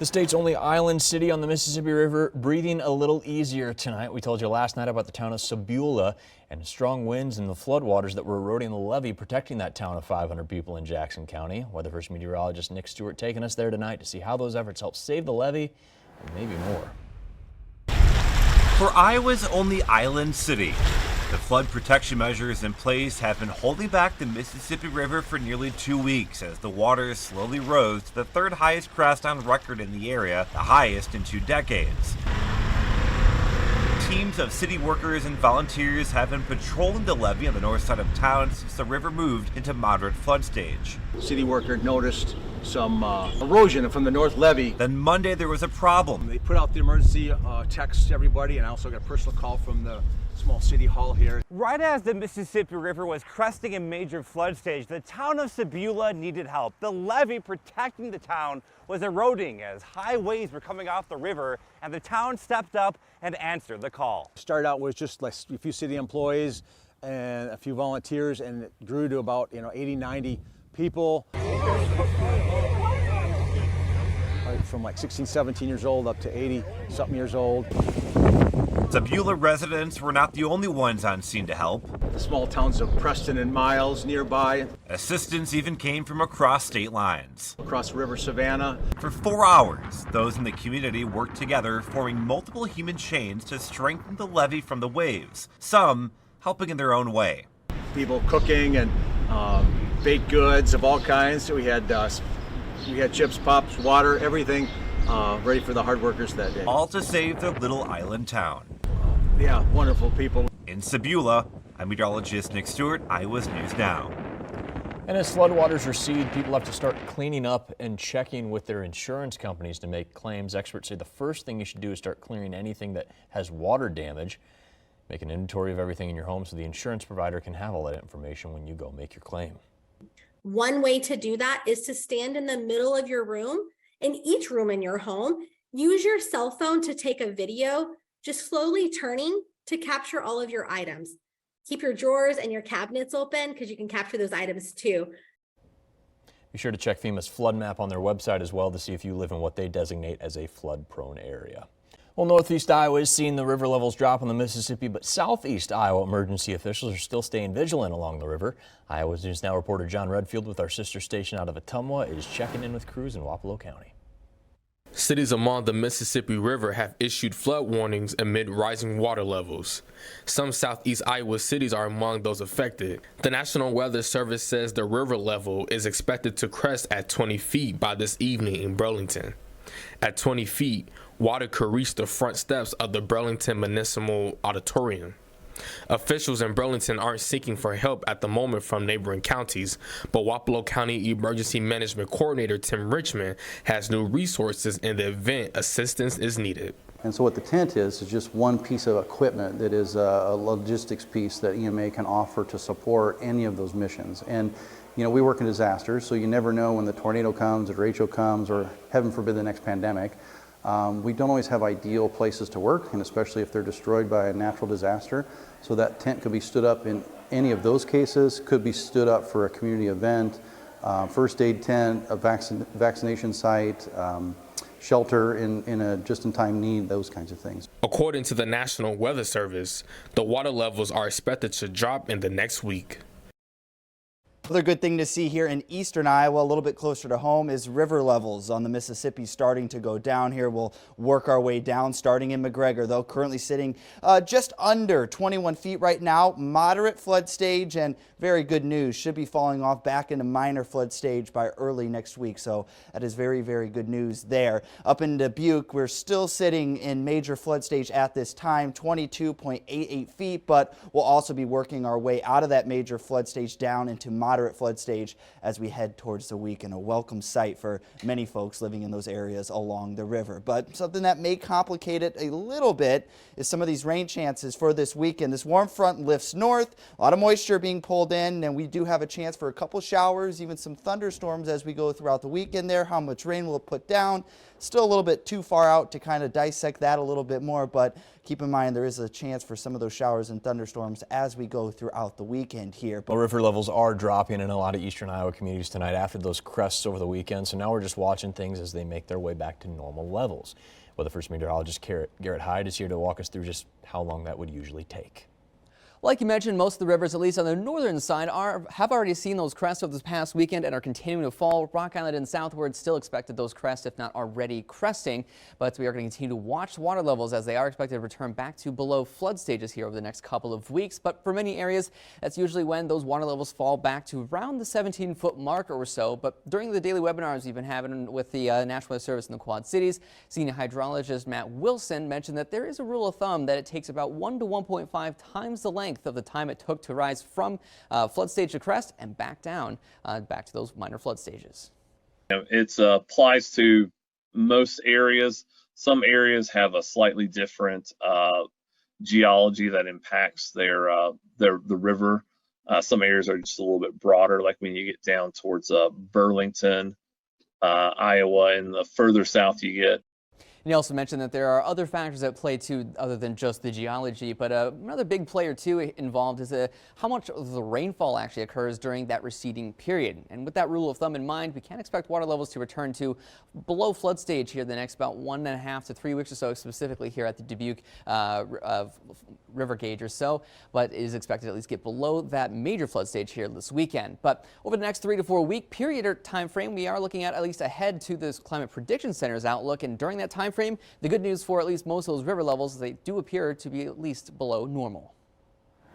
The state's only island city on the Mississippi River breathing a little easier tonight. We told you last night about the town of Sabula and strong winds and the floodwaters that were eroding the levee, protecting that town of 500 people in Jackson County. Weather First meteorologist Nick Stewart taking us there tonight to see how those efforts help save the levee and maybe more. For Iowa's only island city, the flood protection measures in place have been holding back the Mississippi River for nearly 2 weeks as the waters slowly rose to the third highest crest on record in the area, the highest in 2 decades. Teams of city workers and volunteers have been patrolling the levee on the north side of town since the river moved into moderate flood stage. City worker noticed some erosion from the north levee. Then Monday there was a problem. They put out the emergency text to everybody, and I also got a personal call from the small city hall here. Right as the Mississippi River was cresting a major flood stage, the town of Sabula needed help. The levee protecting the town was eroding as high waves were coming off the river, and the town stepped up and answered the call. Started out with just like a few city employees and a few volunteers, and it grew to about 80, 90 people. From like 16, 17 years old up to 80 something years old. Sabula residents were not the only ones on scene to help. The small towns of Preston and Miles nearby. Assistance even came from across state lines. Across the River Savannah. For 4 hours, those in the community worked together, forming multiple human chains to strengthen the levee from the waves, some helping in their own way. People cooking and baked goods of all kinds. So we had chips, pops, water, everything ready for the hard workers that day. All to save their little island town. Yeah, wonderful people. In Sabula, I'm meteorologist Nick Stewart, Iowa's News Now. And as floodwaters recede, people have to start cleaning up and checking with their insurance companies to make claims. Experts say the first thing you should do is start clearing anything that has water damage. Make an inventory of everything in your home so the insurance provider can have all that information when you go make your claim. One way to do that is to stand in the middle of your room, in each room in your home. Use your cell phone to take a video, just slowly turning to capture all of your items. Keep your drawers and your cabinets open because you can capture those items too. Be sure to check FEMA's flood map on their website as well to see if you live in what they designate as a flood-prone area. Well, northeast Iowa is seeing the river levels drop on the Mississippi, but southeast Iowa emergency officials are still staying vigilant along the river. Iowa's News Now reporter John Redfield with our sister station out of Ottumwa is checking in with crews in Wapello County. Cities along the Mississippi River have issued flood warnings amid rising water levels. Some southeast Iowa cities are among those affected. The National Weather Service says the river level is expected to crest at 20 feet by this evening in Burlington. At 20 feet, water could reach the front steps of the Burlington Municipal Auditorium. Officials in Burlington aren't seeking for help at the moment from neighboring counties, but Wapello County Emergency Management Coordinator Tim Richmond has new resources in the event assistance is needed. And so what the tent is just one piece of equipment that is a logistics piece that EMA can offer to support any of those missions. And we work in disasters, so you never know when the tornado comes or derecho comes or heaven forbid the next pandemic. We don't always have ideal places to work, and especially if they're destroyed by a natural disaster. So that tent could be stood up in any of those cases, could be stood up for a community event, first aid tent, a vaccination site, shelter in a just-in-time need, those kinds of things. According to the National Weather Service, the water levels are expected to drop in the next week. Another good thing to see here in eastern Iowa, a little bit closer to home, is river levels on the Mississippi starting to go down here. We'll work our way down, starting in McGregor, though, currently sitting just under 21 feet right now. Moderate flood stage, and very good news, should be falling off back into minor flood stage by early next week. So that is very, very good news there. Up in Dubuque, we're still sitting in major flood stage at this time, 22.88 feet, but we'll also be working our way out of that major flood stage down into moderate flood stage as we head towards the week, and a welcome sight for many folks living in those areas along the river. But something that may complicate it a little bit is some of these rain chances for this weekend. This warm front lifts north, a lot of moisture being pulled in, and we do have a chance for a couple showers, even some thunderstorms as we go throughout the weekend there. How much rain will it put down? Still a little bit too far out to kind of dissect that a little bit more, but keep in mind there is a chance for some of those showers and thunderstorms as we go throughout the weekend here. But river levels are dropping. dropping in a lot of eastern Iowa communities tonight after those crests over the weekend. So now we're just watching things as they make their way back to normal levels. Well, the first meteorologist, Garrett Hyde, is here to walk us through just how long that would usually take. Like you mentioned, most of the rivers, at least on the northern side, have already seen those crests over this past weekend and are continuing to fall. Rock Island and southward still expected those crests, if not already cresting. But we are going to continue to watch water levels as they are expected to return back to below flood stages here over the next couple of weeks. But for many areas, that's usually when those water levels fall back to around the 17-foot mark or so. But during the daily webinars we've been having with the National Weather Service in the Quad Cities, senior hydrologist Matt Wilson mentioned that there is a rule of thumb that it takes about 1 to 1.5 times the length of the time it took to rise from flood stage to crest and back down back to those minor flood stages. It applies to most areas. Some areas have a slightly different geology that impacts the river. Some areas are just a little bit broader, like when you get down towards Burlington, Iowa, and the further south you get. And he also mentioned that there are other factors at play too, other than just the geology. But another big player too involved is how much of the rainfall actually occurs during that receding period. And with that rule of thumb in mind, we can't expect water levels to return to below flood stage here the next about 1.5 to 3 weeks or so, specifically here at the Dubuque river gauge or so. But it is expected to at least get below that major flood stage here this weekend. But over the next 3 to 4 week period or time frame, we are looking at least ahead to this Climate Prediction Center's outlook. And during that time frame, the good news for at least most of those river levels, they do appear to be at least below normal.